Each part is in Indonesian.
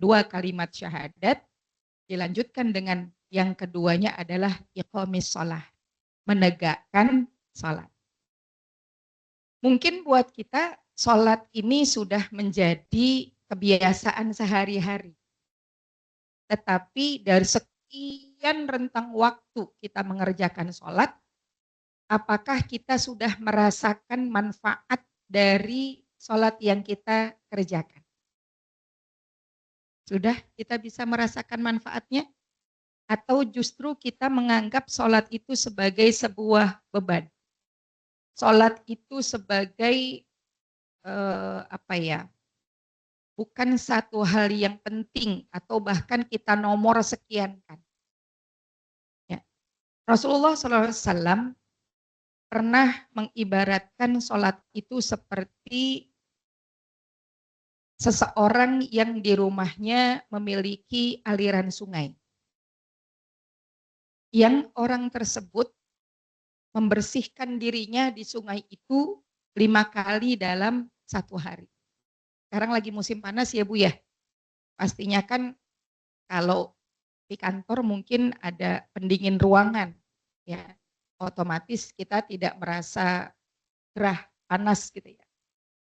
dua kalimat syahadat, dilanjutkan dengan yang keduanya adalah iqamis shalah, menegakkan salat. Mungkin buat kita salat ini sudah menjadi kebiasaan sehari-hari. Tetapi dari sekian rentang waktu kita mengerjakan salat, apakah kita sudah merasakan manfaat dari salat yang kita kerjakan? Sudah kita bisa merasakan manfaatnya? Atau justru kita menganggap salat itu sebagai sebuah beban? Salat itu sebagai bukan satu hal yang penting atau bahkan kita nomor sekian kan. Ya. Rasulullah SAW pernah mengibaratkan salat itu seperti seseorang yang di rumahnya memiliki aliran sungai. Yang orang tersebut membersihkan dirinya di sungai itu 5 kali dalam satu hari. Sekarang lagi musim panas ya Bu ya. Pastinya kan kalau di kantor mungkin ada pendingin ruangan ya. Otomatis kita tidak merasa gerah, panas gitu ya.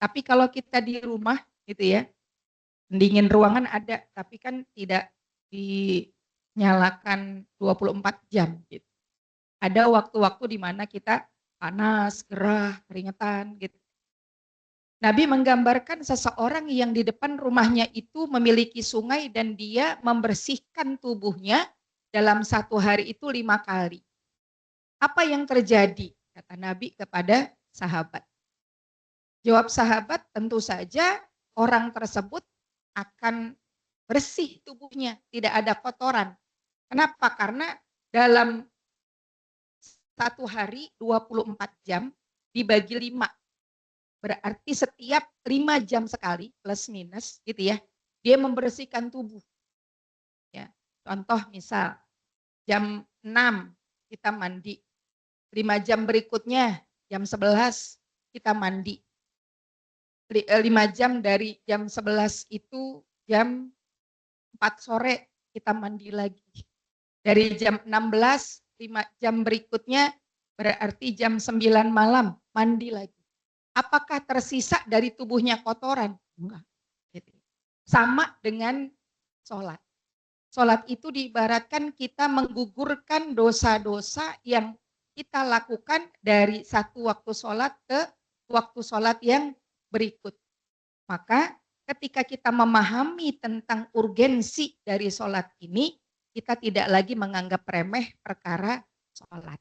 Tapi kalau kita di rumah gitu ya, pendingin ruangan ada, tapi kan tidak dinyalakan 24 jam gitu. Ada waktu-waktu di mana kita panas, gerah, keringetan gitu. Nabi menggambarkan seseorang yang di depan rumahnya itu memiliki sungai dan dia membersihkan tubuhnya dalam satu hari itu 5 kali. Apa yang terjadi? Kata Nabi kepada sahabat. Jawab sahabat, tentu saja orang tersebut akan bersih tubuhnya, tidak ada kotoran. Kenapa? Karena dalam satu hari 24 jam dibagi 5. Berarti setiap 5 jam sekali plus minus gitu ya. Dia membersihkan tubuh. Ya. Contoh misal jam 6 kita mandi. 5 jam berikutnya jam 11 kita mandi. 5 jam dari jam 11 itu jam 4 sore kita mandi lagi. Dari jam 16 5 jam berikutnya berarti jam 9 malam mandi lagi. Apakah tersisa dari tubuhnya kotoran? Enggak. Sama dengan sholat. Sholat itu diibaratkan kita menggugurkan dosa-dosa yang kita lakukan dari satu waktu sholat ke waktu sholat yang berikut. Maka ketika kita memahami tentang urgensi dari sholat ini, kita tidak lagi menganggap remeh perkara sholat.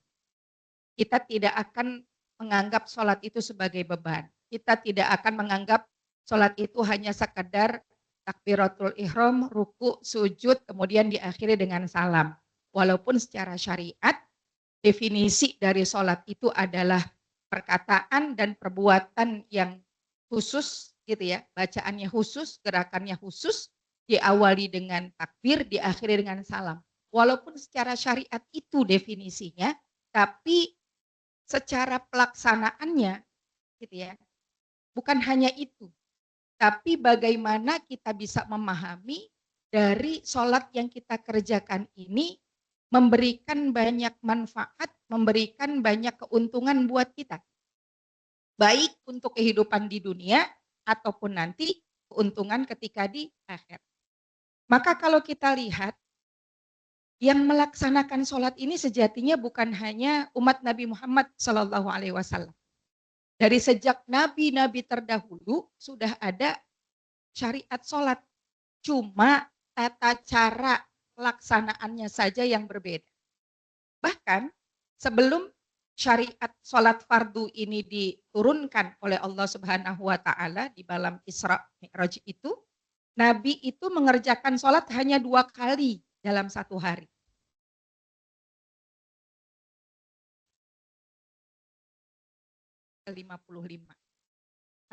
Kita tidak akan menganggap sholat itu sebagai beban. Kita tidak akan menganggap sholat itu hanya sekedar takbiratul ihram, ruku, sujud, kemudian diakhiri dengan salam. Walaupun secara syariat, definisi dari sholat itu adalah perkataan dan perbuatan yang khusus, gitu ya, bacaannya khusus, gerakannya khusus, diawali dengan takbir, diakhiri dengan salam. Walaupun secara syariat itu definisinya, tapi secara pelaksanaannya, gitu ya, bukan hanya itu, tapi bagaimana kita bisa memahami dari sholat yang kita kerjakan ini memberikan banyak manfaat, memberikan banyak keuntungan buat kita. Baik untuk kehidupan di dunia ataupun nanti keuntungan ketika di akhir. Maka kalau kita lihat yang melaksanakan sholat ini sejatinya bukan hanya umat Nabi Muhammad SAW. Dari sejak nabi-nabi terdahulu sudah ada syariat sholat. Cuma tata cara pelaksanaannya saja yang berbeda. Bahkan sebelum syariat sholat fardu ini diturunkan oleh Allah Subhanahu wa Ta'ala di dalam Isra Mi'raj itu, Nabi itu mengerjakan sholat hanya 2 kali dalam satu hari. Ke-55.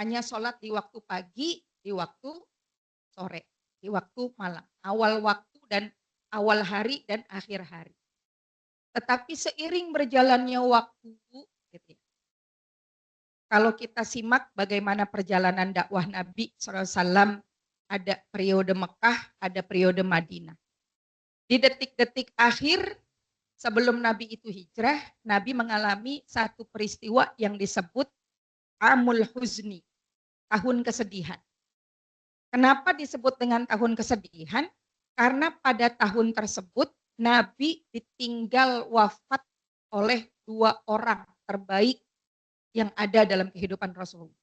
Hanya sholat di waktu pagi, di waktu sore, di waktu malam, awal waktu dan awal hari dan akhir hari. Tetapi seiring berjalannya waktu, gitu ya, kalau kita simak bagaimana perjalanan dakwah Nabi SAW ada periode Mekah, ada periode Madinah. Di detik-detik akhir sebelum Nabi itu hijrah, Nabi mengalami satu peristiwa yang disebut Amul Huzni, tahun kesedihan. Kenapa disebut dengan tahun kesedihan? Karena pada tahun tersebut Nabi ditinggal wafat oleh 2 orang terbaik yang ada dalam kehidupan Rasulullah.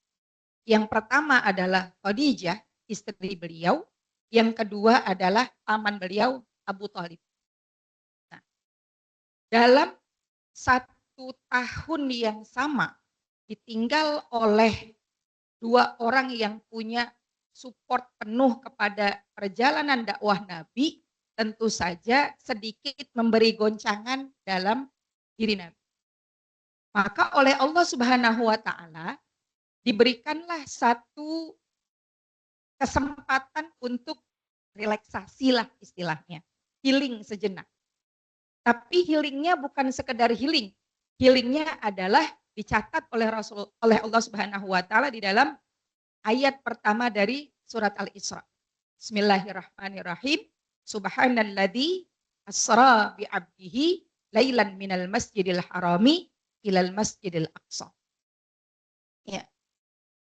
Yang pertama adalah Khadijah, istri beliau. Yang kedua adalah paman beliau, Abu Thalib. Nah, dalam 1 tahun yang sama ditinggal oleh 2 orang yang punya support penuh kepada perjalanan dakwah Nabi, tentu saja sedikit memberi goncangan dalam diri Nabi. Maka oleh Allah Subhanahu wa taala diberikanlah satu kesempatan untuk relaksasi lah istilahnya, healing sejenak. Tapi healingnya bukan sekedar healing. Healingnya adalah dicatat oleh Allah Subhanahu wa taala di dalam ayat pertama dari surat Al-Isra. Bismillahirrahmanirrahim. Subhanalladzi asra bi 'abdihi lailan minal masjidil harami ilal masjidil aqsa. Ya.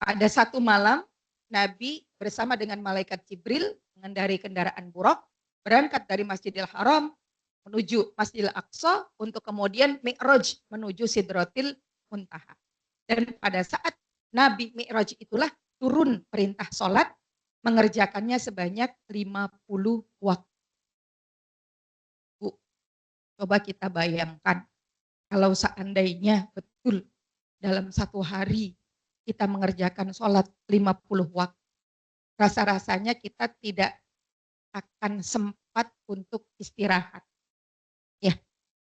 Pada satu malam Nabi bersama dengan malaikat Jibril mengendarai kendaraan buraq berangkat dari Masjidil Haram menuju Masjidil Aqsa untuk kemudian Mi'raj menuju Sidratil Muntaha. Dan pada saat Nabi Mi'raj itulah turun perintah sholat, mengerjakannya sebanyak 50 waktu. Bu, coba kita bayangkan kalau seandainya betul dalam 1 hari kita mengerjakan sholat 50 waktu, rasa-rasanya kita tidak akan sempat untuk istirahat. Ya,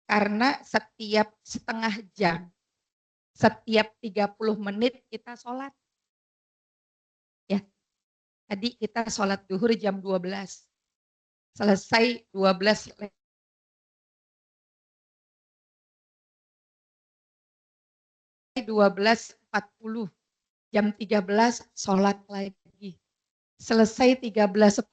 karena setiap setengah jam, setiap 30 menit kita sholat. Ya, tadi kita sholat duhur jam 12, selesai 12 12.40, jam 13 sholat lagi, selesai 13.10,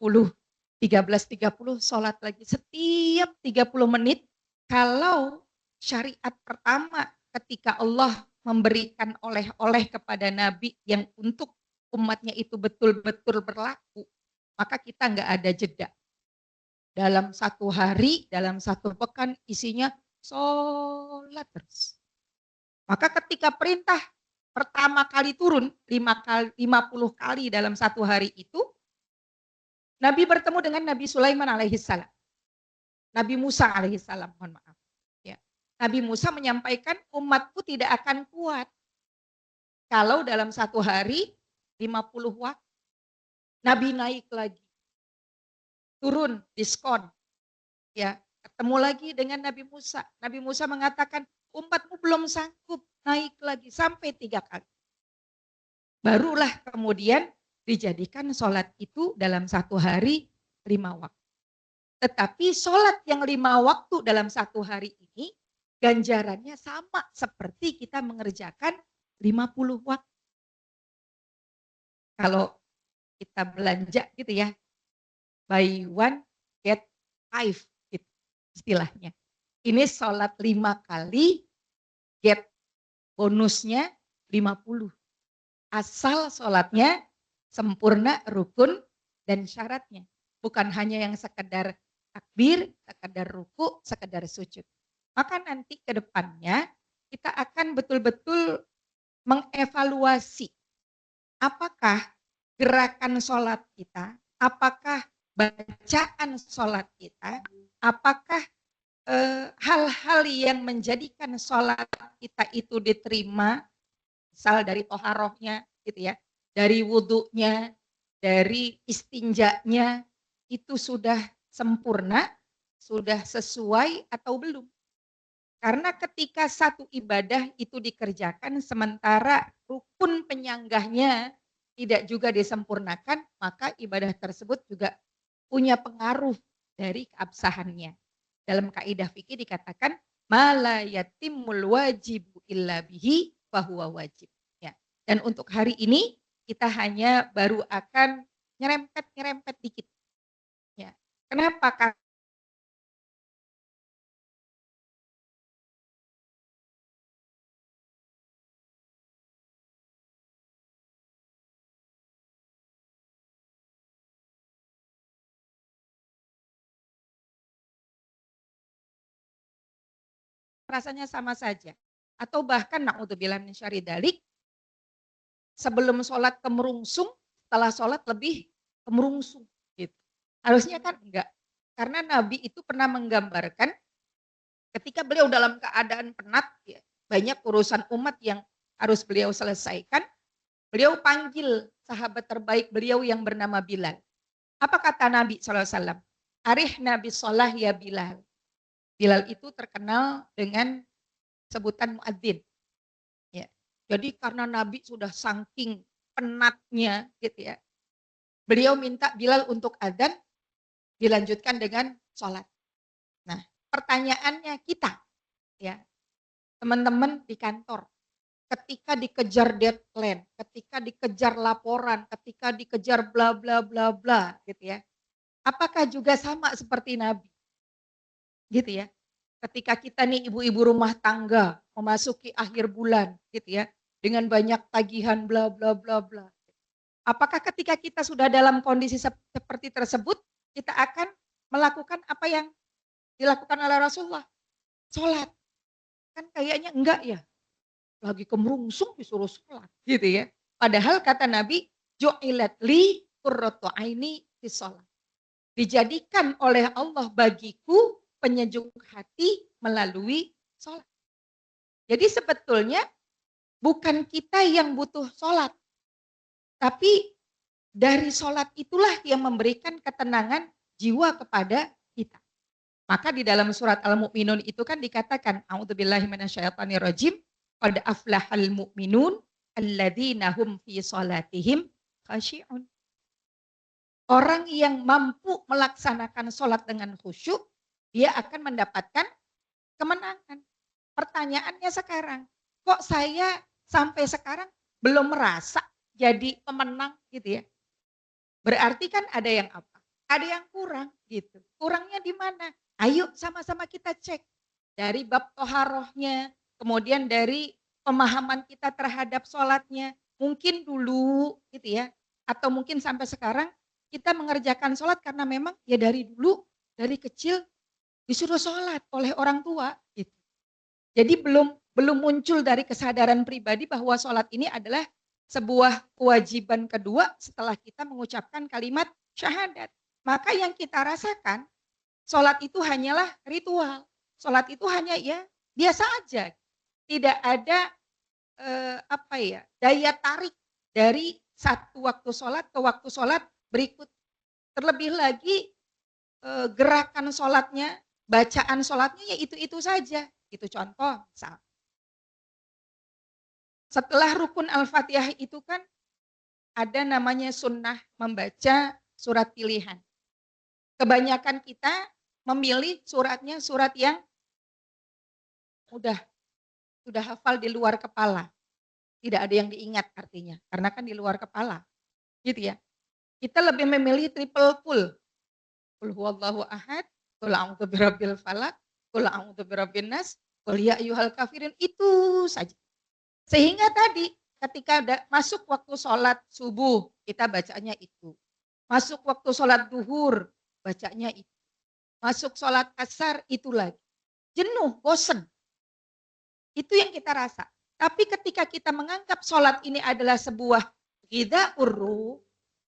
13.30 sholat lagi. Setiap 30 menit, kalau syariat pertama ketika Allah memberikan oleh-oleh kepada Nabi yang untuk umatnya itu betul-betul berlaku, maka kita nggak ada jeda. Dalam 1 hari, dalam 1 pekan isinya sholat terus. Maka ketika perintah pertama kali turun 50 kali dalam 1 hari itu, Nabi bertemu dengan Nabi Sulaiman alaihissalam. Nabi Musa alaihissalam, mohon maaf. Ya. Nabi Musa menyampaikan umatku tidak akan kuat kalau dalam 1 hari 50 waktu. Nabi naik lagi. Turun, diskon. Ya, ketemu lagi dengan Nabi Musa. Nabi Musa mengatakan, umatmu belum sanggup, naik lagi sampai 3 kali. Barulah kemudian dijadikan sholat itu dalam 1 hari 5 waktu. Tetapi sholat yang 5 waktu dalam 1 hari ini, ganjarannya sama seperti kita mengerjakan 50 waktu. Kalau kita belanja gitu ya, buy one, get 5 gitu istilahnya. Ini sholat 5 kali, get bonusnya 50. Asal sholatnya sempurna, rukun, dan syaratnya. Bukan hanya yang sekedar takbir, sekedar ruku, sekedar sujud. Maka nanti ke depannya kita akan betul-betul mengevaluasi apakah gerakan sholat kita, apakah bacaan sholat kita, apakah hal-hal yang menjadikan sholat kita itu diterima, misal dari toharohnya gitu ya, dari wudhunya, dari istinjanya, itu sudah sempurna, sudah sesuai atau belum. Karena ketika satu ibadah itu dikerjakan sementara rukun penyanggahnya tidak juga disempurnakan, maka ibadah tersebut juga punya pengaruh dari keabsahannya. Dalam kaidah fikih dikatakan mala yatimul wajibu illa bihi fahuwa wajib. Ya. Dan untuk hari ini kita hanya baru akan nyerempet dikit. Ya. Kenapa? Karena rasanya sama saja. Atau bahkan naudzubillah min syarri dzalik, sebelum sholat kemerungsung, setelah sholat lebih kemerungsung. Gitu. Harusnya kan enggak. Karena Nabi itu pernah menggambarkan ketika beliau dalam keadaan penat, ya, banyak urusan umat yang harus beliau selesaikan, beliau panggil sahabat terbaik beliau yang bernama Bilal. Apa kata Nabi SAW? Arih Nabi Sholah ya Bilal. Bilal itu terkenal dengan sebutan muadzin. Ya. Jadi karena Nabi sudah saking penatnya gitu ya, beliau minta Bilal untuk adzan, dilanjutkan dengan sholat. Nah, pertanyaannya kita, ya teman-teman di kantor, ketika dikejar deadline, ketika dikejar laporan, ketika dikejar bla bla bla bla, gitu ya, apakah juga sama seperti Nabi, gitu ya? Ketika kita nih ibu-ibu rumah tangga memasuki akhir bulan, gitu ya, dengan banyak tagihan bla bla bla bla. Apakah ketika kita sudah dalam kondisi seperti tersebut, kita akan melakukan apa yang dilakukan oleh Rasulullah? Sholat. Kan kayaknya enggak ya. Lagi kemerungsung disuruh sholat. Gitu ya. Padahal kata Nabi, ju'ilat li qurratu aini fis sholat. Dijadikan oleh Allah bagiku penyejuk hati melalui sholat. Jadi sebetulnya bukan kita yang butuh sholat. Tapi dari sholat itulah yang memberikan ketenangan jiwa kepada kita. Maka di dalam surat Al-Mu'minun itu kan dikatakan, a'udzubillahi minasyaitonirrajim, qad aflahal mu'minun alladzina hum fi sholatihim khasyi'un. Orang yang mampu melaksanakan sholat dengan khusyuk, dia akan mendapatkan kemenangan. Pertanyaannya sekarang, kok saya sampai sekarang belum merasa jadi pemenang gitu ya? Berarti kan ada yang apa? Ada yang kurang gitu. Kurangnya di mana? Ayo sama-sama kita cek. Dari bab toharohnya, kemudian dari pemahaman kita terhadap sholatnya. Mungkin dulu gitu ya, atau mungkin sampai sekarang kita mengerjakan sholat karena memang ya dari dulu, dari kecil disuruh sholat oleh orang tua. Gitu. Jadi belum muncul dari kesadaran pribadi bahwa sholat ini adalah sebuah kewajiban kedua setelah kita mengucapkan kalimat syahadat. Maka yang kita rasakan, sholat itu hanyalah ritual. Sholat itu hanya ya biasa aja. Tidak ada daya tarik dari satu waktu sholat ke waktu sholat berikut. Terlebih lagi gerakan sholatnya, bacaan sholatnya ya itu saja. Itu contoh misal. Setelah rukun Al-Fatihah itu kan ada namanya sunnah membaca surat pilihan. Kebanyakan kita memilih suratnya surat yang sudah hafal di luar kepala. Tidak ada yang diingat artinya, karena kan di luar kepala. Gitu ya. Kita lebih memilih triple full. Qul huwallahu ahad, qul a'udzu birabbil falaq, qul a'udzu birabbin nas, qul ya ayyuhal kafirun, itu saja. Sehingga tadi ketika masuk waktu sholat subuh, kita bacanya itu. Masuk waktu sholat duhur, bacanya itu. Masuk sholat asar, itu lagi. Jenuh, bosen. Itu yang kita rasa. Tapi ketika kita menganggap sholat ini adalah sebuah ghidha'ur ruh,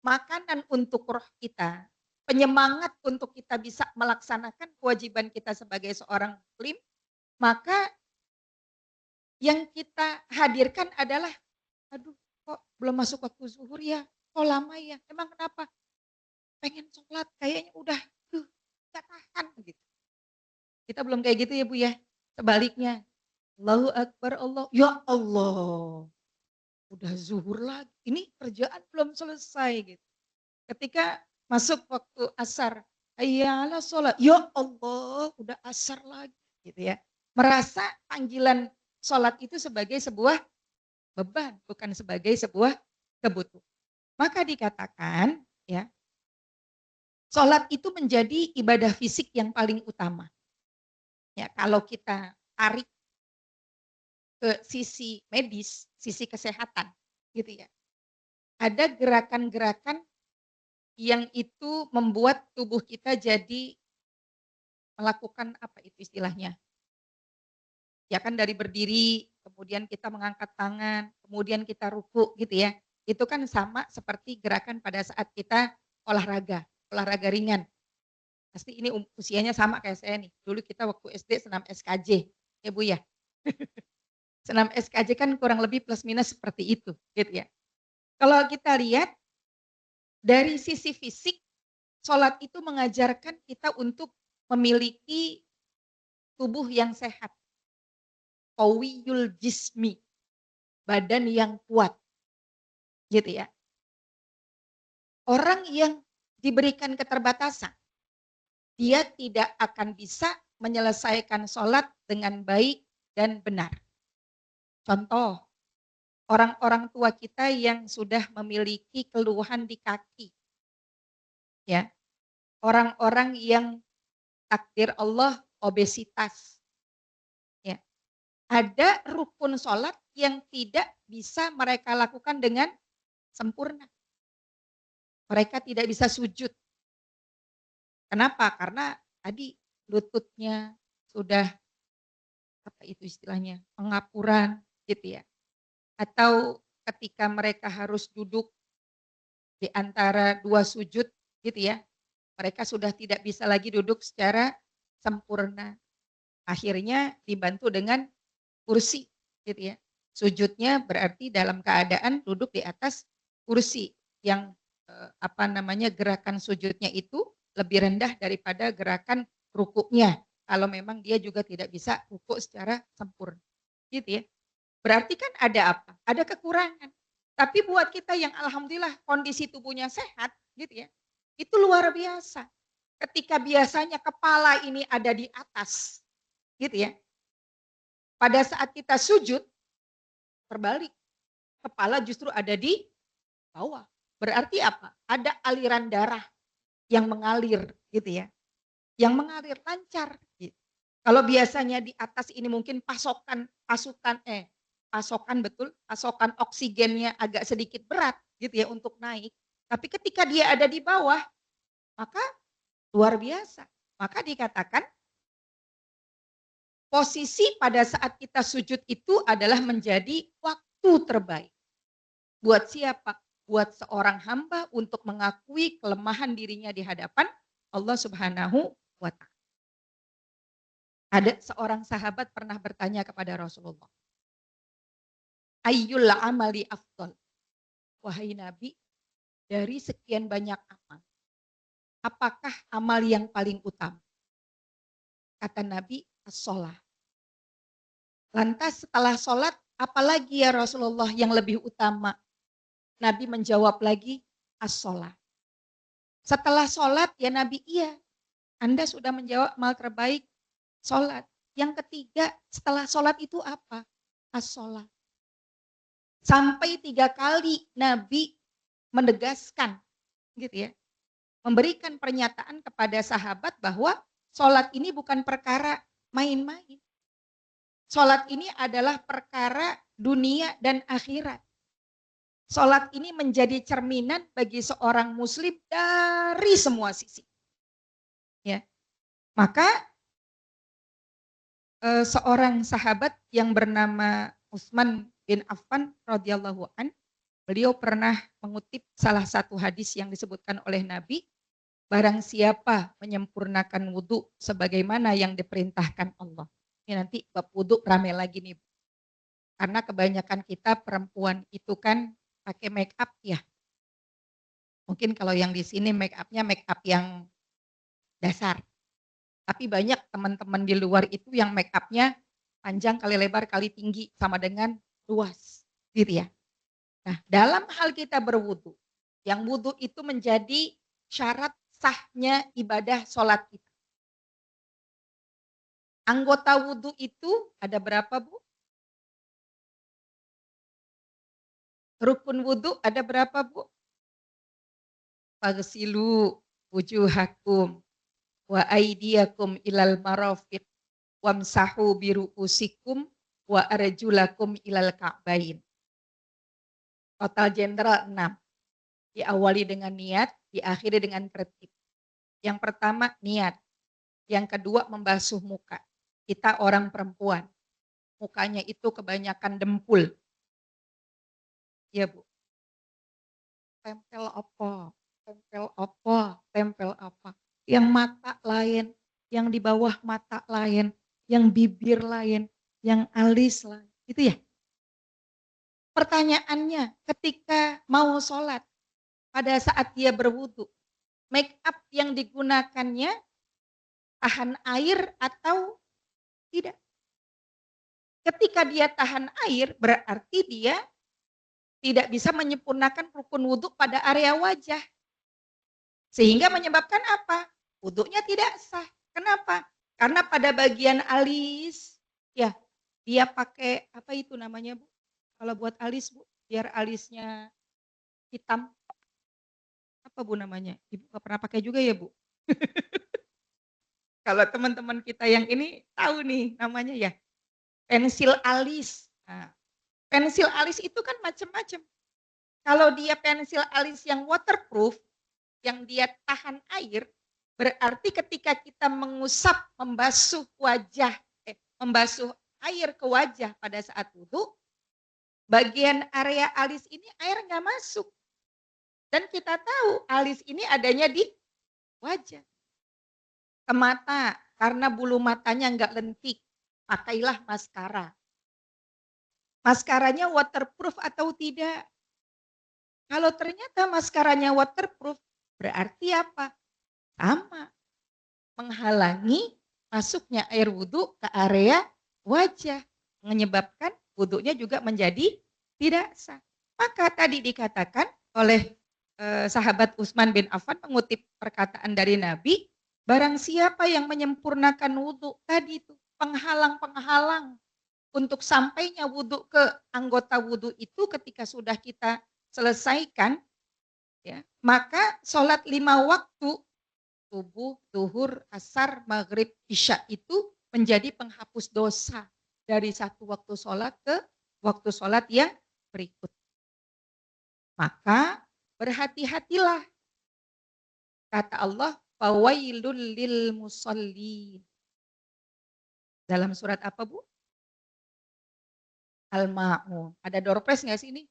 makanan untuk roh kita, penyemangat untuk kita bisa melaksanakan kewajiban kita sebagai seorang muslim, maka yang kita hadirkan adalah, aduh kok belum masuk waktu zuhur ya, kok lama ya, emang kenapa? Pengen sholat, kayaknya udah, gak tahan gitu. Kita belum kayak gitu ya Bu ya, sebaliknya, Allahu Akbar Allah, ya Allah, udah zuhur lagi, ini kerjaan belum selesai gitu. Ketika masuk waktu asar, hayya sholat, ya Allah, udah asar lagi gitu ya. Merasa panggilan sholat itu sebagai sebuah beban, bukan sebagai sebuah kebutuhan. Maka dikatakan ya. Sholat itu menjadi ibadah fisik yang paling utama. Ya, kalau kita tarik ke sisi medis, sisi kesehatan, gitu ya. Ada gerakan-gerakan yang itu membuat tubuh kita jadi melakukan apa itu istilahnya? Ya kan dari berdiri, kemudian kita mengangkat tangan, kemudian kita ruku gitu ya. Itu kan sama seperti gerakan pada saat kita olahraga, olahraga ringan. Pasti ini usianya sama kayak saya nih. Dulu kita waktu SD senam SKJ, ya Bu ya. Senam SKJ kan kurang lebih plus minus seperti itu, gitu ya. Kalau kita lihat dari sisi fisik, sholat itu mengajarkan kita untuk memiliki tubuh yang sehat. Qawiyul jismi, badan yang kuat, gitu ya. Orang yang diberikan keterbatasan, dia tidak akan bisa menyelesaikan sholat dengan baik dan benar. Contoh, orang-orang tua kita yang sudah memiliki keluhan di kaki, ya, orang-orang yang takdir Allah obesitas, ya, ada rukun sholat yang tidak bisa mereka lakukan dengan sempurna. Mereka tidak bisa sujud. Kenapa? Karena tadi lututnya sudah apa itu istilahnya pengapuran gitu ya. Atau ketika mereka harus duduk di antara dua sujud gitu ya, mereka sudah tidak bisa lagi duduk secara sempurna. Akhirnya dibantu dengan kursi gitu ya. Sujudnya berarti dalam keadaan duduk di atas kursi yang apa namanya gerakan sujudnya itu lebih rendah daripada gerakan rukuknya. Kalau memang dia juga tidak bisa rukuk secara sempurna. Gitu ya. Berarti kan ada apa? Ada kekurangan. Tapi buat kita yang alhamdulillah kondisi tubuhnya sehat gitu ya. Itu luar biasa. Ketika biasanya kepala ini ada di atas gitu ya. Pada saat kita sujud terbalik. Kepala justru ada di bawah. Berarti apa? Ada aliran darah yang mengalir gitu ya. Yang mengalir lancar gitu. Kalau biasanya di atas ini mungkin pasokan betul, pasokan oksigennya agak sedikit berat gitu ya untuk naik. Tapi ketika dia ada di bawah, maka luar biasa. Maka dikatakan posisi pada saat kita sujud itu adalah menjadi waktu terbaik. Buat siapa? Buat seorang hamba untuk mengakui kelemahan dirinya di hadapan Allah Subhanahu wa Ta'ala. Ada seorang sahabat pernah bertanya kepada Rasulullah, ayyul amali afdal? Wahai Nabi, dari sekian banyak amal, apakah amal yang paling utama? Kata Nabi, as-sholah. Lantas setelah sholat, apalagi ya Rasulullah yang lebih utama? Nabi menjawab lagi, as-sholah. Setelah sholat, ya Nabi, iya. Anda sudah menjawab amal terbaik, sholat. Yang ketiga, setelah sholat itu apa? As-sholat. Sampai 3 kali Nabi menegaskan, gitu ya, memberikan pernyataan kepada sahabat bahwa sholat ini bukan perkara main-main. Sholat ini adalah perkara dunia dan akhirat. Sholat ini menjadi cerminan bagi seorang muslim dari semua sisi. Ya, maka seorang sahabat yang bernama Utsman bin Affan radhiyallahu an, beliau pernah mengutip salah satu hadis yang disebutkan oleh Nabi, barang siapa menyempurnakan wudhu sebagaimana yang diperintahkan Allah. Ini nanti bab wudhu rame lagi nih. Karena kebanyakan kita perempuan itu kan pakai make up ya. Mungkin kalau yang di sini make upnya make up yang dasar. Tapi banyak teman-teman di luar itu yang make upnya panjang kali lebar kali tinggi sama dengan luas. Gitu ya. Nah, dalam hal kita berwudu, yang wudu itu menjadi syarat sahnya ibadah sholat kita. Anggota wudu itu ada berapa, Bu? Rukun wudu ada berapa, Bu? Faghsilu wujuhakum wa aydiyakum ilal marafiq wamsahu biru'usikum wa arjulakum ilal ka'bain. Total jenderal 6. Diawali dengan niat, diakhiri dengan tertib. Yang pertama niat, yang kedua membasuh muka. Kita orang perempuan, mukanya itu kebanyakan dempul. Iya Bu. Tempel apa? Tempel apa? Tempel apa? Yang mata lain, yang di bawah mata lain, yang bibir lain, yang alis lain. Itu ya. Pertanyaannya ketika mau sholat, pada saat dia berwudu, make up yang digunakannya tahan air atau tidak? Ketika dia tahan air, berarti dia tidak bisa menyempurnakan rukun wudhu pada area wajah. Sehingga menyebabkan apa? Wudhunya tidak sah. Kenapa? Karena pada bagian alis, ya dia pakai apa itu namanya Bu? Kalau buat alis Bu, biar alisnya hitam. Apa Bu namanya? Ibu gak pernah pakai juga ya Bu? Kalau teman-teman kita yang ini tahu nih namanya ya. Pensil alis. Nah, pensil alis itu kan macam-macam. Kalau dia pensil alis yang waterproof, yang dia tahan air, berarti ketika kita mengusap, membasuh wajah, membasuh air ke wajah pada saat wudhu, bagian area alis ini air nggak masuk. Dan kita tahu alis ini adanya di wajah. Ke mata, karena bulu matanya nggak lentik, pakailah maskara. Maskaranya waterproof atau tidak? Kalau ternyata maskaranya waterproof, berarti apa? Sama, menghalangi masuknya air wudhu ke area wajah, menyebabkan wudhunya juga menjadi tidak sah. Maka tadi dikatakan oleh sahabat Utsman bin Affan mengutip perkataan dari Nabi, barang siapa yang menyempurnakan wudhu tadi itu penghalang-penghalang untuk sampainya wudhu ke anggota wudhu itu ketika sudah kita selesaikan, ya, maka sholat 5 waktu subuh, zuhur, asar, maghrib, isya itu menjadi penghapus dosa dari satu waktu sholat ke waktu sholat yang berikut. Maka berhati-hatilah. Kata Allah, fawailul lil musallin. Dalam surat apa Bu? Al-Ma'un. Ada door prize nggak sih ini?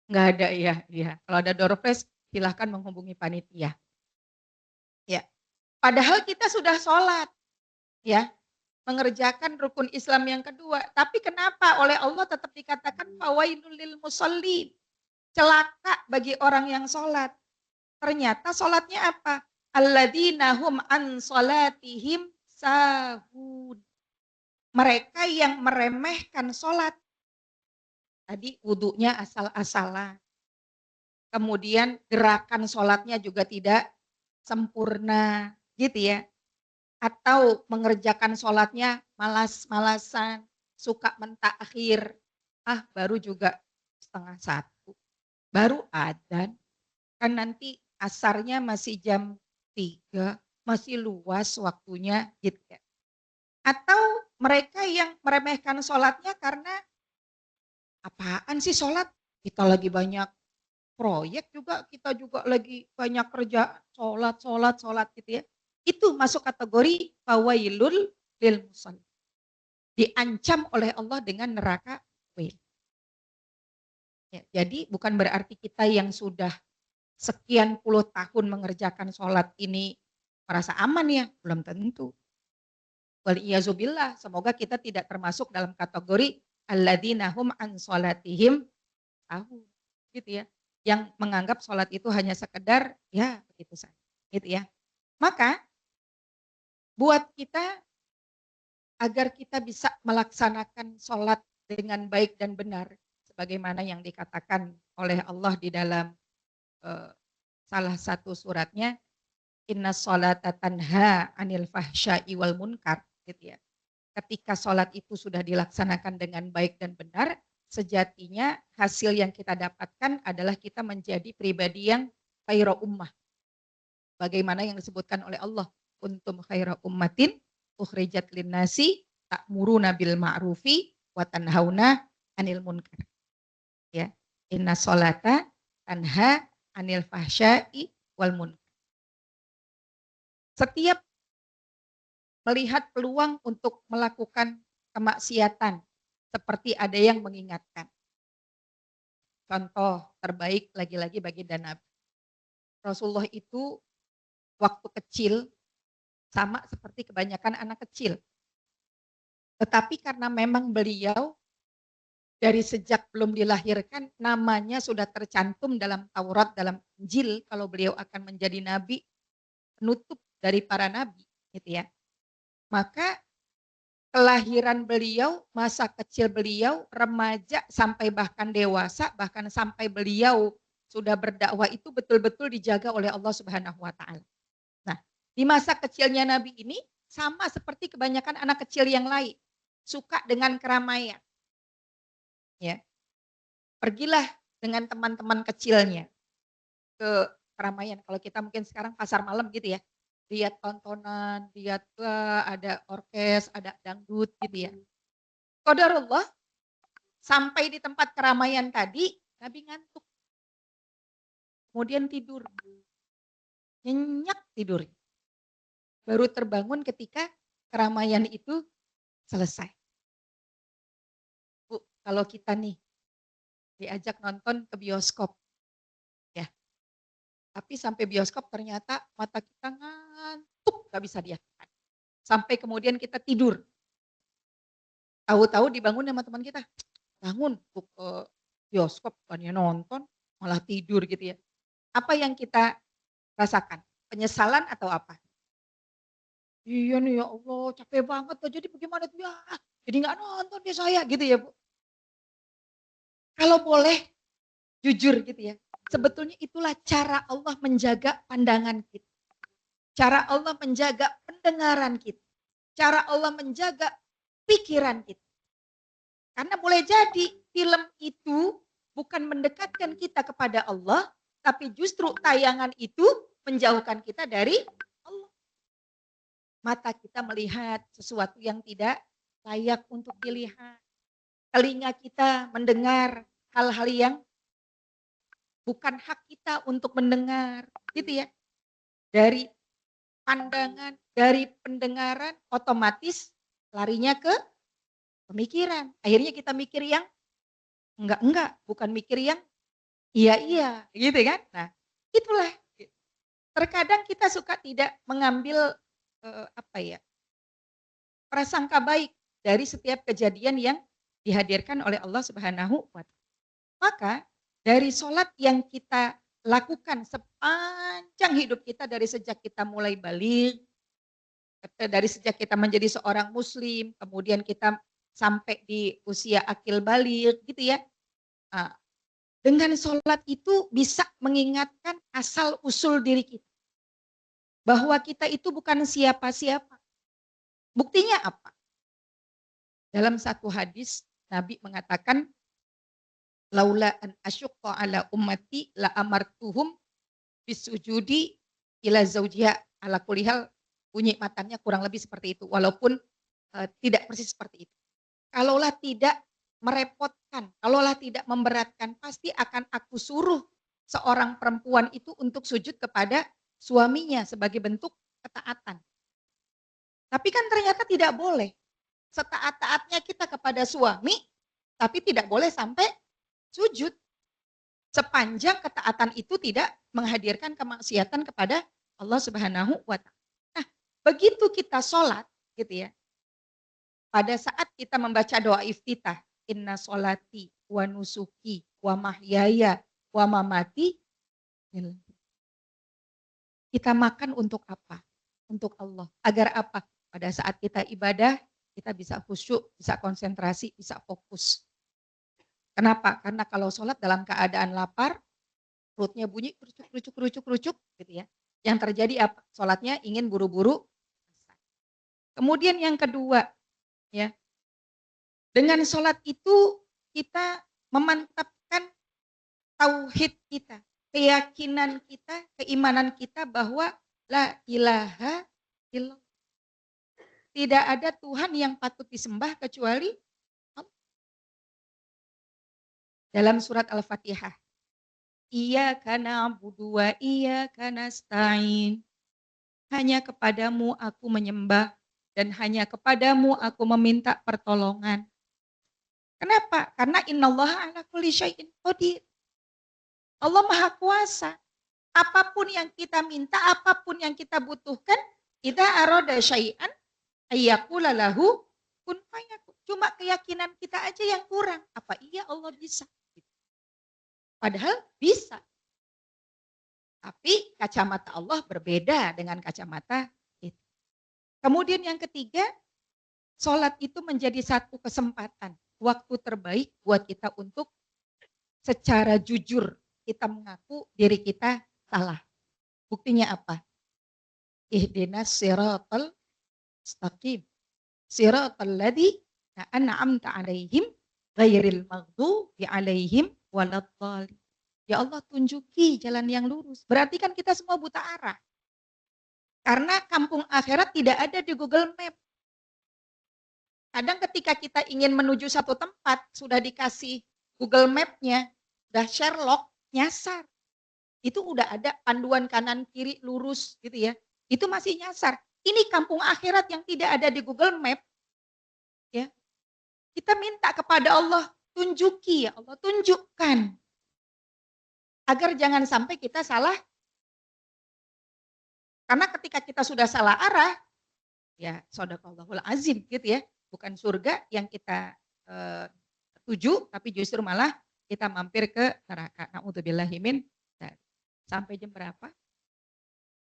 Nggak ada ya. Ya. Kalau ada door prize, silahkan menghubungi panitia. Ya. Padahal kita sudah sholat, ya, mengerjakan rukun Islam yang kedua. Tapi kenapa oleh Allah tetap dikatakan fawailul lil musallin? Celaka bagi orang yang sholat. Ternyata sholatnya apa? Alladzina hum an sholatihim sahun. Mereka yang meremehkan sholat. Tadi wudhunya asal-asalan. Kemudian gerakan sholatnya juga tidak sempurna, gitu ya. Atau mengerjakan sholatnya malas-malasan, suka mentakhir. Baru juga 12:30. Baru adzan. Kan nanti asarnya masih jam 3, masih luas waktunya, gitu ya. Atau mereka yang meremehkan sholatnya karena apaan sih sholat? Kita lagi banyak proyek juga, kita juga lagi banyak kerja, sholat gitu ya. Itu masuk kategori fawailul lil musallin. Diancam oleh Allah dengan neraka wail. Ya, jadi bukan berarti kita yang sudah sekian puluh tahun mengerjakan sholat ini merasa aman ya, belum tentu. Waliyazubillah, semoga kita tidak termasuk dalam kategori alladzina hum an sholatihim sahun, gitu ya. Yang menganggap sholat itu hanya sekedar ya begitu saja, gitu ya. Maka buat kita agar kita bisa melaksanakan sholat dengan baik dan benar, sebagaimana yang dikatakan oleh Allah di dalam salah satu suratnya, inna sholata tanha anil fahsya'i wal munkar, gitu ya. Ketika sholat itu sudah dilaksanakan dengan baik dan benar, sejatinya hasil yang kita dapatkan adalah kita menjadi pribadi yang khairu ummah, Bagaimana yang disebutkan oleh Allah, kuntum khaira ummatin ukhrijat linnasi ta'muruna bil ma'rufi wa tanhauna 'anil munkar. Ya. Inna sholata tanha 'anil fahsya'i wal munkar. Setiap melihat peluang untuk melakukan kemaksiatan, seperti ada yang mengingatkan. Contoh terbaik lagi-lagi baginda Nabi. Rasulullah itu waktu kecil sama seperti kebanyakan anak kecil. Tetapi karena memang beliau dari sejak belum dilahirkan namanya sudah tercantum dalam Taurat, dalam Injil kalau beliau akan menjadi nabi, penutup dari para nabi, gitu ya. Maka kelahiran beliau, masa kecil beliau, remaja sampai bahkan dewasa, bahkan sampai beliau sudah berdakwah itu betul-betul dijaga oleh Allah Subhanahu wa taala. Nah, di masa kecilnya Nabi ini sama seperti kebanyakan anak kecil yang lain, suka dengan keramaian. Ya. Pergilah dengan teman-teman kecilnya ke keramaian. Kalau kita mungkin sekarang pasar malam gitu ya. Lihat tontonan, lihat ada orkes, ada dangdut gitu ya. Qadarullah sampai di tempat keramaian tadi, Nabi ngantuk. Kemudian tidur. Nyenyak tidur. Baru terbangun ketika keramaian itu selesai. Bu, kalau kita nih diajak nonton ke bioskop, ya. Tapi sampai bioskop ternyata mata kita ngantuk, gak bisa diaktifkan. Sampai kemudian kita tidur. Tahu-tahu dibangun sama teman kita, bangun ke bioskop, bukannya nonton, malah tidur gitu ya. Apa yang kita rasakan? Penyesalan atau apa? Iya nih ya Allah, capek banget. Jadi bagaimana tuh ya? Jadi nggak nonton deh saya gitu ya Bu. Kalau boleh jujur gitu ya. Sebetulnya itulah cara Allah menjaga pandangan kita. Cara Allah menjaga pendengaran kita. Cara Allah menjaga pikiran kita. Karena boleh jadi film itu bukan mendekatkan kita kepada Allah, tapi justru tayangan itu menjauhkan kita dari Allah. Mata kita melihat sesuatu yang tidak layak untuk dilihat. Telinga kita mendengar hal-hal yang bukan hak kita untuk mendengar, gitu ya. Dari pandangan, dari pendengaran otomatis larinya ke pemikiran. Akhirnya kita mikir yang enggak, bukan mikir yang iya, gitu kan. Nah, itulah. Terkadang kita suka tidak mengambil prasangka baik dari setiap kejadian yang dihadirkan oleh Allah Subhanahu wa taala. Maka dari sholat yang kita lakukan sepanjang hidup kita dari sejak kita mulai balik, dari sejak kita menjadi seorang muslim, kemudian kita sampai di usia akil balik gitu ya. Nah, dengan sholat itu bisa mengingatkan asal usul diri kita. Bahwa kita itu bukan siapa-siapa. Buktinya apa? Dalam satu hadis Nabi mengatakan, laula an asyqa ala ummati la amartuhum bisujudi ila zaujiha ala kulihal, bunyi matanya kurang lebih seperti itu walaupun tidak persis seperti itu. Kalaulah tidak merepotkan, kalaulah tidak memberatkan, pasti akan aku suruh seorang perempuan itu untuk sujud kepada suaminya sebagai bentuk ketaatan. Tapi kan ternyata tidak boleh. Setaat-taatnya kita kepada suami, tapi tidak boleh sampai sujud. Sepanjang ketaatan itu tidak menghadirkan kemaksiatan kepada Allah Subhanahu wa taala. Nah, begitu kita sholat gitu ya. Pada saat kita membaca doa iftitah, inna sholati wa nusuki wa mahyaya wa mamati, kita makan untuk apa? Untuk Allah. Agar apa? Pada saat kita ibadah, kita bisa khusyuk, bisa konsentrasi, bisa fokus. Kenapa? Karena kalau sholat dalam keadaan lapar, perutnya bunyi kerucuk gitu ya. Yang terjadi apa? Sholatnya ingin buru-buru. Kemudian yang kedua, ya, dengan sholat itu kita memantapkan tauhid kita, keyakinan kita, keimanan kita bahwa La ilaha illallah. Tidak ada Tuhan yang patut disembah kecuali Allah. Dalam surat Al-Fatihah. Iyyaka na'budu wa iyyaka nasta'in. Hanya kepadamu aku menyembah dan hanya kepadamu aku meminta pertolongan. Kenapa? Karena innallaha ala kulli syai'in qadir. Allah Maha Kuasa. Apapun yang kita minta, apapun yang kita butuhkan, idza arada syai'an ayyaqula lahu kun fayakun. Cuma keyakinan kita aja yang kurang. Apa iya Allah bisa? Padahal bisa. Tapi kacamata Allah berbeda dengan kacamata itu. Kemudian yang ketiga, sholat itu menjadi satu kesempatan. Waktu terbaik buat kita untuk secara jujur kita mengaku diri kita salah. Buktinya apa? Ihdinas siratal mustaqim. Siratal ladzi an'amta alaihim ghairil maghdubi alaihim waladdallin. Ya Allah tunjuki jalan yang lurus. Berarti kan kita semua buta arah. Karena kampung akhirat tidak ada di Google Map. Kadang ketika kita ingin menuju satu tempat, sudah dikasih Google Map-nya, udah Sherlock, nyasar. Itu udah ada panduan kanan kiri lurus gitu ya. Itu masih nyasar. Ini kampung akhirat yang tidak ada di Google Map. Ya. Kita minta kepada Allah, tunjuki ya Allah, tunjukkan. Agar jangan sampai kita salah. Karena ketika kita sudah salah arah, ya shadaqallahul azim gitu ya. Bukan surga yang kita tuju, tapi justru malah kita mampir ke neraka. Na'udzubillahi min dzalik. Sampai jam berapa?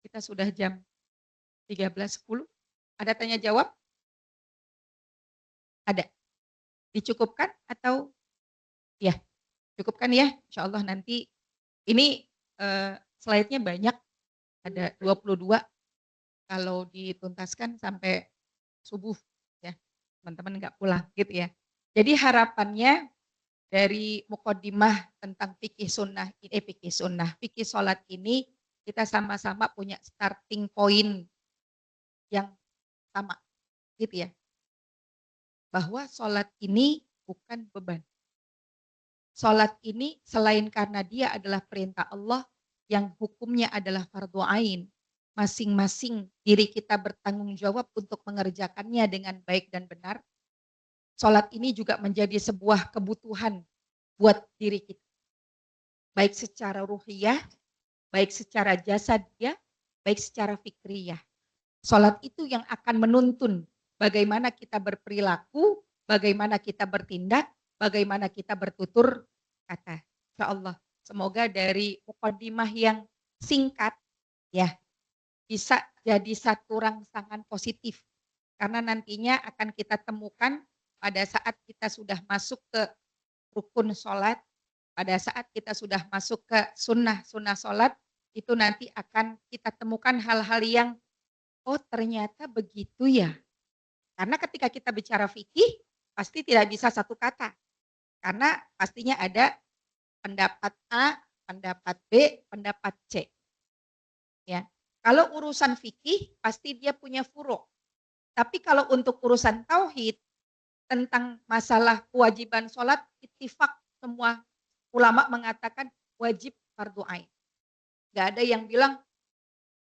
Kita sudah jam 13.10. Ada tanya jawab? Ada. Dicukupkan atau ya? Cukupkan ya. Insya Allah nanti ini slide-nya banyak. Ada 22. Kalau dituntaskan sampai subuh ya. Teman-teman nggak pulang gitu ya. Jadi harapannya dari muqaddimah tentang fikih fikih sholat ini kita sama-sama punya starting point yang sama gitu ya. Bahwa sholat ini bukan beban. Sholat ini selain karena dia adalah perintah Allah yang hukumnya adalah fardhu ain. Masing-masing diri kita bertanggung jawab untuk mengerjakannya dengan baik dan benar. Sholat ini juga menjadi sebuah kebutuhan buat diri kita. Baik secara ruhiyah, baik secara jasadiyah, baik secara fikriyah. Sholat itu yang akan menuntun bagaimana kita berperilaku, bagaimana kita bertindak, bagaimana kita bertutur kata. Insya Allah, semoga dari muqaddimah yang singkat ya bisa jadi satu rangsangan positif. Karena nantinya akan kita temukan pada saat kita sudah masuk ke rukun sholat, pada saat kita sudah masuk ke sunnah sholat, itu nanti akan kita temukan hal-hal yang, oh ternyata begitu ya. Karena ketika kita bicara fikih, pasti tidak bisa satu kata. Karena pastinya ada pendapat A, pendapat B, pendapat C. Ya. Kalau urusan fikih, pasti dia punya furu'. Tapi kalau untuk urusan tauhid, tentang masalah kewajiban sholat, ittifaq semua ulama mengatakan wajib fardhu ain. Gak ada yang bilang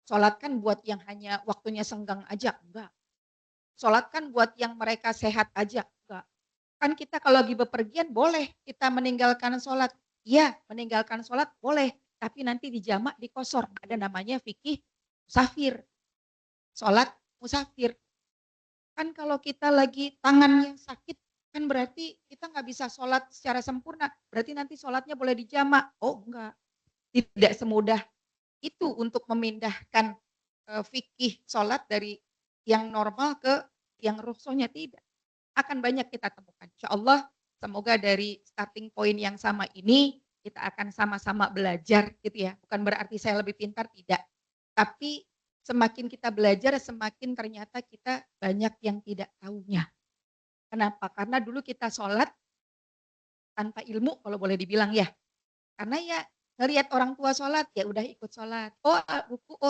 sholat kan buat yang hanya waktunya senggang aja, enggak. Sholat kan buat yang mereka sehat aja, enggak. Kan kita kalau lagi bepergian boleh kita meninggalkan sholat. Iya, meninggalkan sholat boleh, tapi nanti dijamak di qashar. Ada namanya fikih musafir. Sholat musafir. Kan kalau kita lagi tangannya sakit, kan berarti kita nggak bisa sholat secara sempurna. Berarti nanti sholatnya boleh dijamak. Oh enggak, tidak semudah itu untuk memindahkan fikih sholat dari yang normal ke yang rukhsahnya tidak. Akan banyak kita temukan. Insya Allah semoga dari starting point yang sama ini kita akan sama-sama belajar gitu ya. Bukan berarti saya lebih pintar, tidak. Tapi semakin kita belajar, semakin ternyata kita banyak yang tidak tahunya. Kenapa? Karena dulu kita sholat tanpa ilmu kalau boleh dibilang ya. Karena ya ngelihat orang tua sholat, ya udah ikut sholat. Oh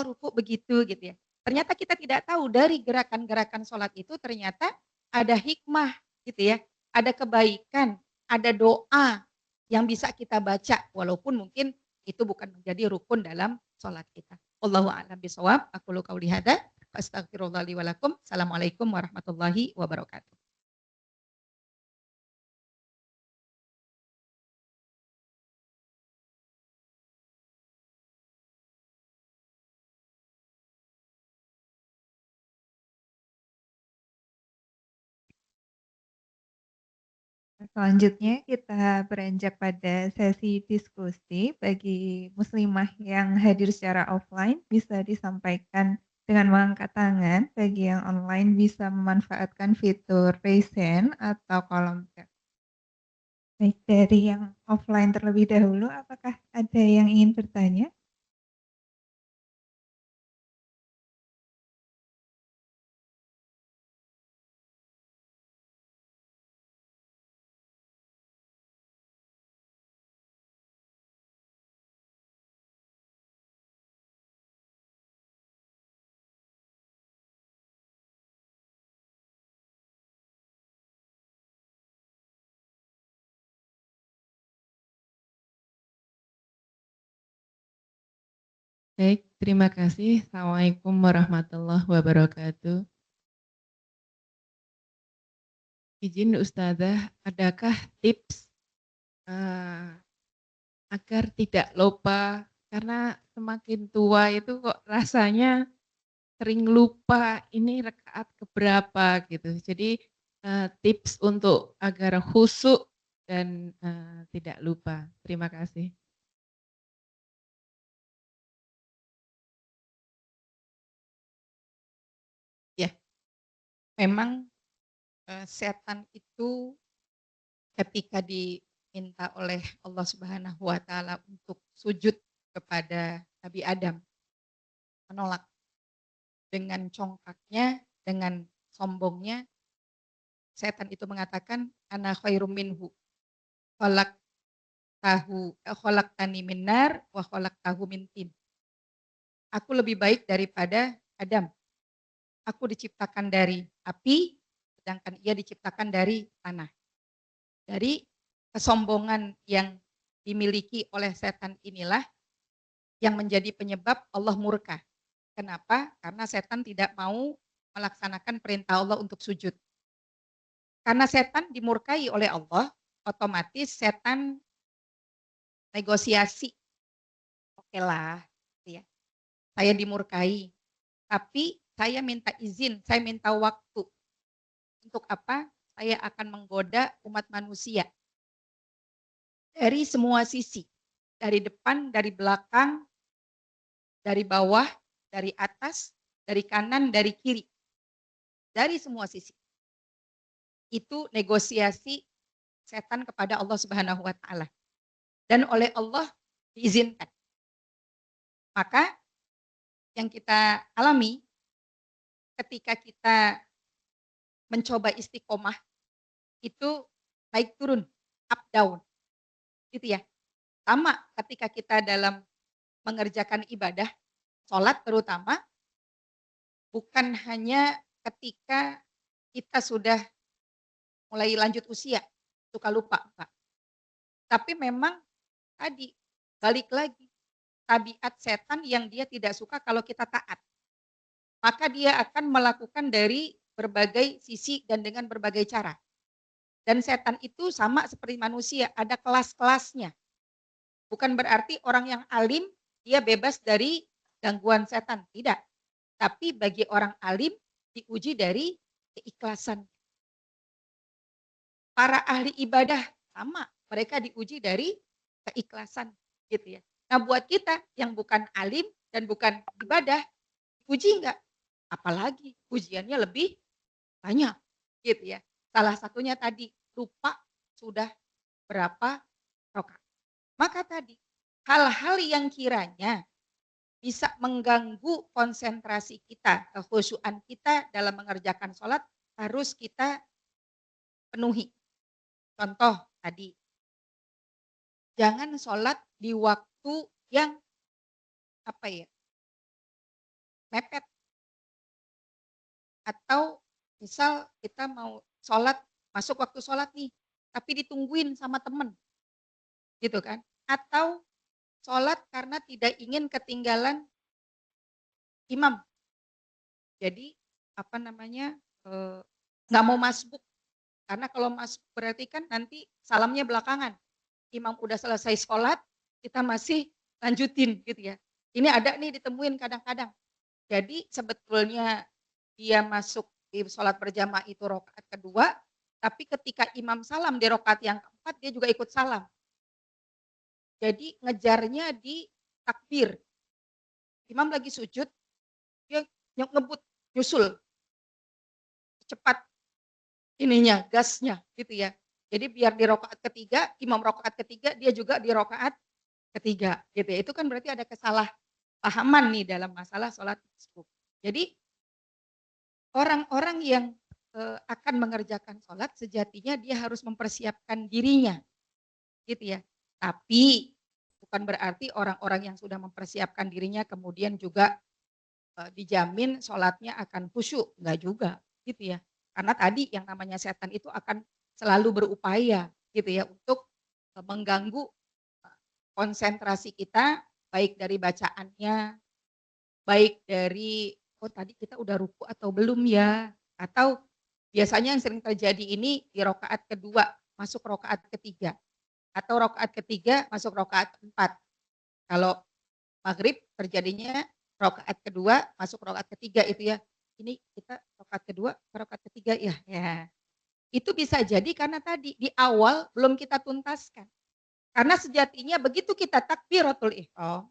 ruku begitu gitu ya. Ternyata kita tidak tahu dari gerakan-gerakan sholat itu ternyata ada hikmah gitu ya. Ada kebaikan, ada doa yang bisa kita baca. Walaupun mungkin itu bukan menjadi rukun dalam sholat kita. Wallahu a'lam bishawab. Aku lu qauli hadza. Astagfirullah li wa lakum. Assalamualaikum warahmatullahi wabarakatuh. Selanjutnya kita beranjak pada sesi diskusi. Bagi muslimah yang hadir secara offline bisa disampaikan dengan mengangkat tangan, bagi yang online bisa memanfaatkan fitur raise hand atau kolom chat. Baik, dari yang offline terlebih dahulu, apakah ada yang ingin bertanya? Baik, terima kasih. Assalamualaikum warahmatullahi wabarakatuh. Izin Ustazah, adakah tips agar tidak lupa? Karena semakin tua itu kok rasanya sering lupa ini rakaat keberapa gitu. Jadi tips untuk agar khusyuk dan tidak lupa. Terima kasih. Ya, memang setan itu ketika diminta oleh Allah Subhanahu wa taala untuk sujud kepada Nabi Adam, menolak dengan congkaknya, dengan sombongnya, setan itu mengatakan ana khairum minhu khalaqtani min nar wa khalaqtahu min tin. Aku lebih baik daripada Adam. Aku diciptakan dari api, sedangkan ia diciptakan dari tanah. Dari kesombongan yang dimiliki oleh setan inilah yang menjadi penyebab Allah murka. Kenapa? Karena setan tidak mau melaksanakan perintah Allah untuk sujud. Karena setan dimurkai oleh Allah, otomatis setan negosiasi. Oke lah, ya. Saya dimurkai, tapi saya minta izin, saya minta waktu. Untuk apa? Saya akan menggoda umat manusia dari semua sisi, dari depan, dari belakang, dari bawah, dari atas, dari kanan, dari kiri, dari semua sisi. Itu negosiasi setan kepada Allah Subhanahu wa taala. Dan oleh Allah diizinkan. Maka yang kita alami ketika kita mencoba istiqomah itu naik turun, up down. Gitu ya. Sama ketika kita dalam mengerjakan ibadah, sholat terutama, bukan hanya ketika kita sudah mulai lanjut usia, suka lupa, Pak. Tapi memang tadi, balik lagi, tabiat setan yang dia tidak suka kalau kita taat. Maka dia akan melakukan dari berbagai sisi dan dengan berbagai cara. Dan setan itu sama seperti manusia, ada kelas-kelasnya. Bukan berarti orang yang alim, dia bebas dari gangguan setan. Tidak. Tapi bagi orang alim, diuji dari keikhlasan. Para ahli ibadah, sama. Mereka diuji dari keikhlasan. Gitu ya. Nah buat kita yang bukan alim dan bukan ibadah, uji enggak? Apalagi ujiannya lebih banyak. Gitu ya. Salah satunya tadi, lupa sudah berapa rakaat. Maka tadi, hal-hal yang kiranya bisa mengganggu konsentrasi kita, kekhusyuan kita dalam mengerjakan sholat harus kita penuhi. Contoh tadi, jangan sholat di waktu waktu yang apa ya, mepet. Atau misal kita mau sholat, masuk waktu sholat nih, tapi ditungguin sama temen, gitu kan. Atau sholat karena tidak ingin ketinggalan imam. Jadi apa namanya, nggak mau masbuk. Karena kalau masbuk berarti kan nanti salamnya belakangan. Imam udah selesai sholat, kita masih lanjutin gitu ya. Ini ada nih ditemuin kadang-kadang. Jadi sebetulnya dia masuk di sholat berjamaah itu rakaat kedua, tapi ketika imam salam di rakaat yang keempat dia juga ikut salam. Jadi ngejarnya di takbir. Imam lagi sujud, dia ngebut, nyusul. Cepat ininya, gasnya gitu ya. Jadi biar di rakaat ketiga, imam rakaat ketiga, dia juga di rakaat ketiga gitu ya. Itu kan berarti ada kesalahpahaman nih dalam masalah sholat masbuk. Jadi orang-orang yang akan mengerjakan sholat sejatinya dia harus mempersiapkan dirinya gitu ya. Tapi bukan berarti orang-orang yang sudah mempersiapkan dirinya kemudian juga dijamin sholatnya akan khusyuk, enggak juga gitu ya. Karena tadi yang namanya setan itu akan selalu berupaya gitu ya untuk mengganggu konsentrasi kita baik dari bacaannya, baik dari oh tadi kita udah ruku atau belum ya, atau biasanya yang sering terjadi ini di rakaat kedua masuk rakaat ketiga atau rakaat ketiga masuk rakaat keempat. Kalau maghrib terjadinya rakaat kedua masuk rakaat ketiga itu ya. Ini kita rakaat kedua rakaat ketiga ya. Ya. Itu bisa jadi karena tadi di awal belum kita tuntaskan. Karena sejatinya begitu kita takbiratul ihram,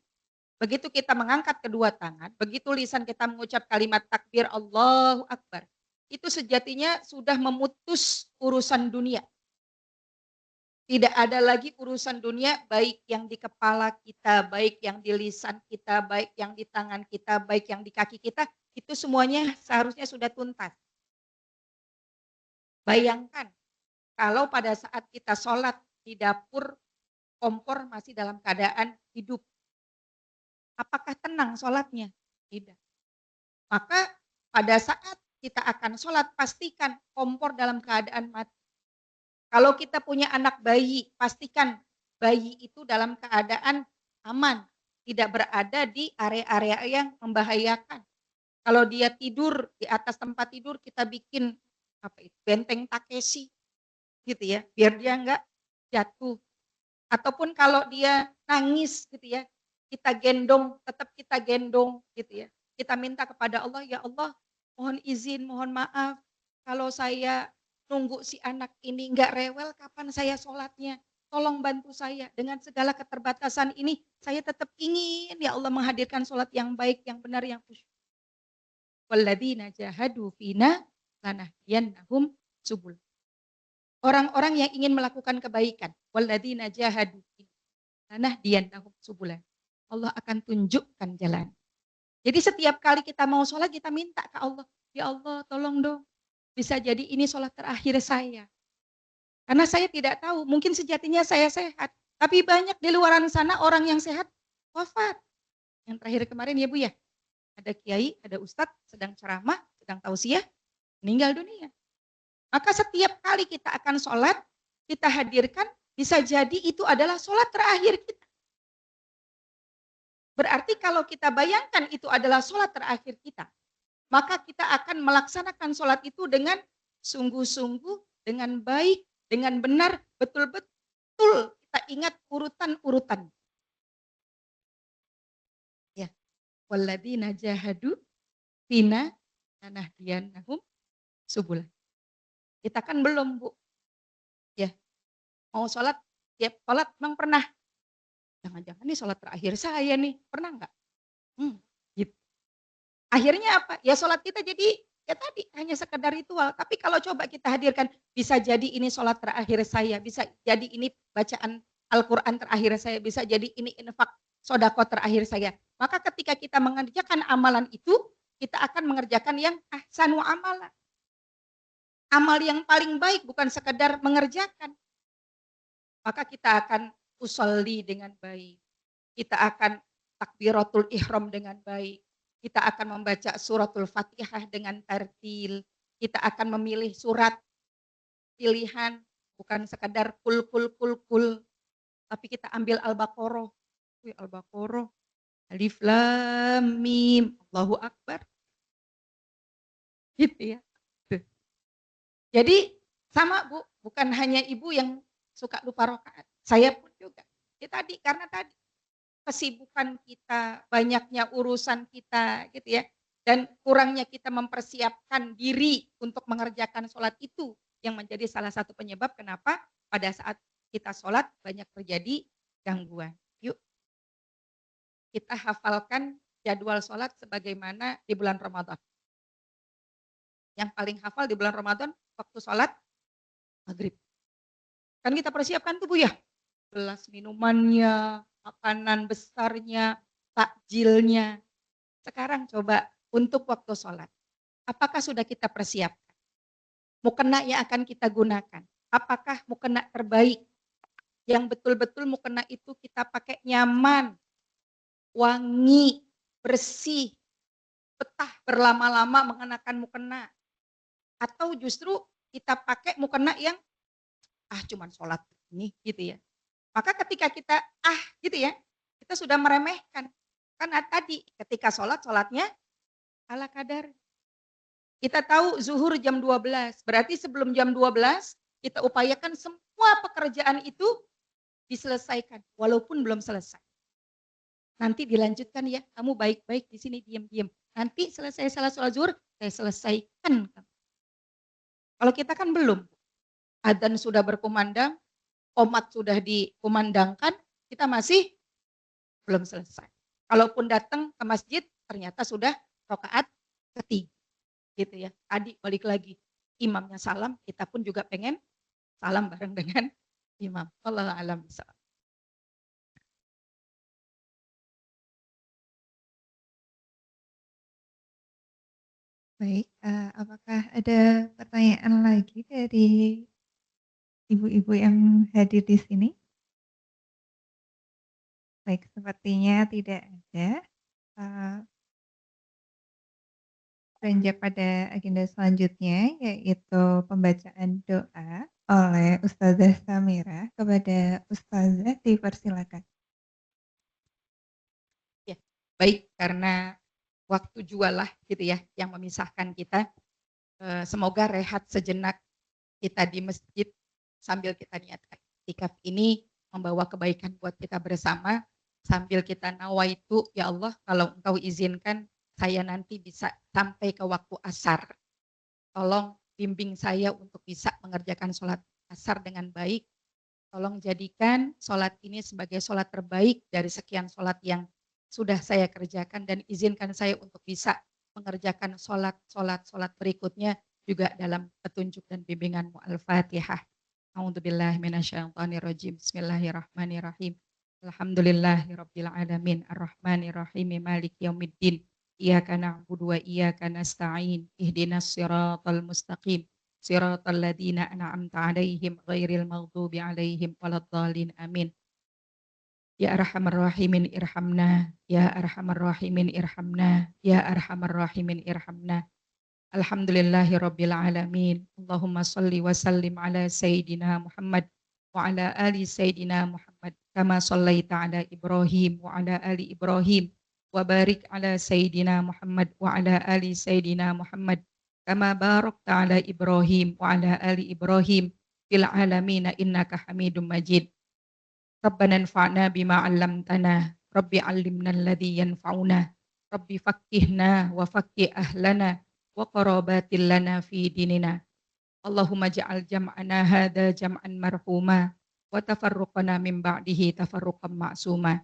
begitu kita mengangkat kedua tangan, begitu lisan kita mengucap kalimat takbir Allahu Akbar, itu sejatinya sudah memutus urusan dunia. Tidak ada lagi urusan dunia baik yang di kepala kita, baik yang di lisan kita, baik yang di tangan kita, baik yang di kaki kita, itu semuanya seharusnya sudah tuntas. Bayangkan kalau pada saat kita sholat di dapur, kompor masih dalam keadaan hidup. Apakah tenang sholatnya? Tidak. Maka pada saat kita akan sholat, pastikan kompor dalam keadaan mati. Kalau kita punya anak bayi, pastikan bayi itu dalam keadaan aman, tidak berada di area-area yang membahayakan. Kalau dia tidur di atas tempat tidur, kita bikin apa itu, benteng Takeshi, gitu ya, biar dia enggak jatuh. Ataupun kalau dia nangis, gitu ya, kita gendong, tetap kita gendong, gitu ya. Kita minta kepada Allah, ya Allah, mohon izin, mohon maaf, kalau saya nunggu si anak ini nggak rewel, kapan saya sholatnya? Tolong bantu saya dengan segala keterbatasan ini, saya tetap ingin ya Allah menghadirkan sholat yang baik, yang benar, yang khusyuk. Walladzina jahadu fina lanahdiyannahum subul. Orang-orang yang ingin melakukan kebaikan, walladzina jahadu fina lanahdiyannahum subulan. Allah akan tunjukkan jalan. Jadi setiap kali kita mau sholat, kita minta ke Allah, ya Allah tolong dong, bisa jadi ini sholat terakhir saya. Karena saya tidak tahu, mungkin sejatinya saya sehat. Tapi banyak di luaran sana orang yang sehat, wafat. Yang terakhir kemarin ya Bu ya, ada kiai, ada ustadz, sedang ceramah, sedang tausiah, meninggal dunia. Maka setiap kali kita akan sholat, kita hadirkan, bisa jadi itu adalah sholat terakhir kita. Berarti kalau kita bayangkan itu adalah sholat terakhir kita, maka kita akan melaksanakan sholat itu dengan sungguh-sungguh, dengan baik, dengan benar, betul-betul kita ingat urutan-urutan. Ya, walladzina jahadu fina lanahdiyannahum subul. Kita kan belum Bu, ya mau sholat, tiap sholat memang pernah. Jangan-jangan nih sholat terakhir saya nih, pernah enggak? Gitu. Akhirnya apa? Ya sholat kita jadi ya tadi hanya sekedar ritual. Tapi kalau coba kita hadirkan, bisa jadi ini sholat terakhir saya, bisa jadi ini bacaan Al-Quran terakhir saya, bisa jadi ini infak sodako terakhir saya. Maka ketika kita mengerjakan amalan itu, kita akan mengerjakan yang ahsanu amalan. Amal yang paling baik bukan sekedar mengerjakan. Maka kita akan usolli dengan baik. kita akan takbiratul ihram dengan baik, kita akan membaca suratul Fatihah dengan tartil, kita akan memilih surat pilihan, bukan sekadar kul kul kul kul, tapi kita ambil Al-Baqarah. Al-Baqarah, Alif Lam Mim, Allahu Akbar. Gitu ya. Tuh. Jadi sama Bu, bukan hanya ibu yang suka lupa rakaat. Saya pun juga. Ya tadi, karena tadi kesibukan kita, banyaknya urusan kita gitu ya. Dan kurangnya kita mempersiapkan diri untuk mengerjakan sholat itu yang menjadi salah satu penyebab kenapa pada saat kita sholat banyak terjadi gangguan. Yuk kita hafalkan jadwal sholat sebagaimana di bulan Ramadan. Yang paling hafal di bulan Ramadan waktu sholat maghrib. Kan kita persiapkan tuh Bu ya, gelas minumannya, makanan besarnya, takjilnya. Sekarang coba untuk waktu sholat, apakah sudah kita persiapkan? Mukena yang akan kita gunakan, apakah mukena terbaik? Yang betul-betul mukena itu kita pakai nyaman, wangi, bersih, betah berlama-lama mengenakan mukena. Atau justru kita pakai mukena yang cuman sholat ini gitu ya. Maka ketika kita gitu ya, kita sudah meremehkan. Karena tadi ketika sholatnya ala kadar. Kita tahu zuhur jam 12, berarti sebelum jam 12 kita upayakan semua pekerjaan itu diselesaikan walaupun belum selesai. Nanti dilanjutkan ya, kamu baik-baik di sini diam-diam. Nanti selesai sholat zuhur, saya selesaikan. Kalau kita kan belum. Adzan sudah berkumandang, qomat sudah dikumandangkan, kita masih belum selesai. Kalaupun datang ke masjid, ternyata sudah rakaat ketiga. Gitu ya. Tadi balik lagi, imamnya salam, kita pun juga pengen salam bareng dengan imam. Wallahu a'lam bishawab. Baik, apakah ada pertanyaan lagi dari ibu-ibu yang hadir di sini? Baik, sepertinya tidak ada. Beranjak pada agenda selanjutnya, yaitu pembacaan doa oleh Ustazah Samira. Kepada Ustazah dipersilakan. Ya, baik, karena waktu jualah gitu ya yang memisahkan kita. Semoga rehat sejenak kita di masjid sambil kita niatkan iktikaf ini membawa kebaikan buat kita bersama, sambil kita nawaitu, ya Allah kalau Engkau izinkan saya nanti bisa sampai ke waktu asar. Tolong bimbing saya untuk bisa mengerjakan sholat asar dengan baik. Tolong jadikan sholat ini sebagai sholat terbaik dari sekian sholat yang sudah saya kerjakan, dan izinkan saya untuk bisa mengerjakan sholat berikutnya juga dalam petunjuk dan bimbingan-Mu. Al-Fatihah. A'udzubillahi minasyaitonirrajim. Bismillahirrahmanirrahim. Alhamdulillahirabbil alamin. Arrahmanirrahim. Maliki yaumiddin. Iyyaka na'budu wa iyyaka nasta'in. Ihdinas siratal mustaqim. Siratal ladzina an'amta 'alaihim ghairil maghdubi 'alaihim waladdallin. Amin. Ya Arhamar Rahimin irhamna, Ya Arhamar Rahimin irhamna, Ya Arhamar Rahimin irhamna. Alhamdulillahirabbil alamin. Allahumma shalli wa sallim ala Sayyidina Muhammad wa ala ali Sayyidina Muhammad kama shallaita ala Ibrahim wa ala ali Ibrahim wa barik ala Sayyidina Muhammad wa ala ali Sayyidina Muhammad kama barakta ala Ibrahim wa ala ali Ibrahim fil alamin innaka Hamidum Majid. Rabbana anfa'na bima 'allamtana, Rabbi 'allimna alladhi yanfa'una, Rabbi faqqihna wa faqqih ahlana wa qarabatil lana fi dinina. Allahumma ja'al jam'ana hadha jam'an marhuma wa tafarruqana min ba'dihi tafarruqan ma'suma.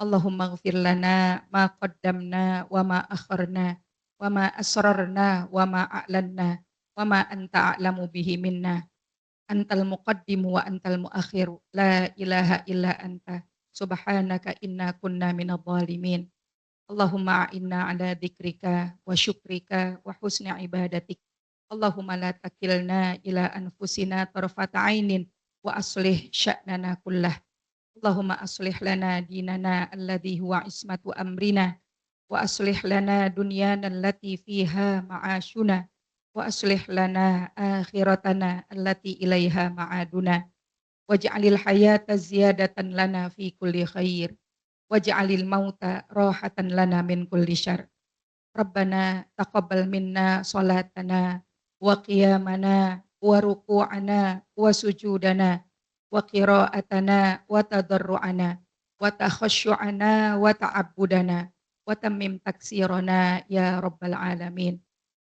Allahumma ighfir lana ma qaddamna wa ma akharna wa ma asrarna wa ma a'lanna wa ma anta a'lamu bihi minna. Antal muqaddimu wa antal muakhiru, la ilaha illa anta, subhanaka inna kunna minadh dhalimin. Allahumma a'inna ala dzikrika wa syukrika wa husni ibadatik. Allahumma la takilna ila anfusina tarfata ainin wa aslih sya'nana kullah. Allahumma aslih lana dinana alladhi huwa ismatu amrina wa aslih lana dunyana allati fiha ma'ashuna wa aslih lana akhiratana allati ilaiha ma'aduna waj'alil hayata ziyadatan lana fi kulli khair waj'alil mauta rahatan lana min kulli syarr. Rabbana taqabbal minna salatana wa qiyamana wa ruku'ana wa sujudana wa qira'atana wa tadarru'ana wa takhasyu'ana wa ta'abbudana wa tammim taksirana ya rabbal alamin.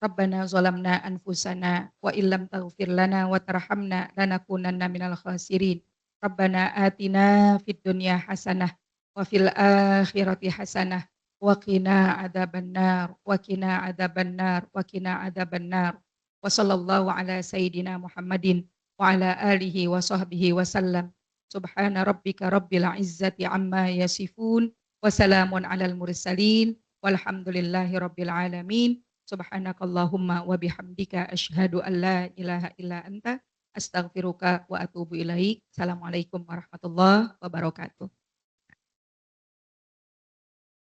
Rabbana zalamna anfusana wa illam taghfir lana wa tarhamna lanakunanna minal khasirin. Rabbana atina fid dunya hasanah wa fil akhirati hasanah wa qina adzabannar wa qina adzabannar wa qina adzabannar. Wa sallallahu ala sayyidina Muhammadin wa ala alihi wa sahbihi wa sallam. Subhana rabbika rabbil izzati amma yasifun wa salamun alal mursalin walhamdulillahi rabbil alamin. Subhanakallahumma wa bihamdika asyhadu an la ilaha illa anta astaghfiruka wa atubu ilaik. Assalamualaikum warahmatullahi wabarakatuh.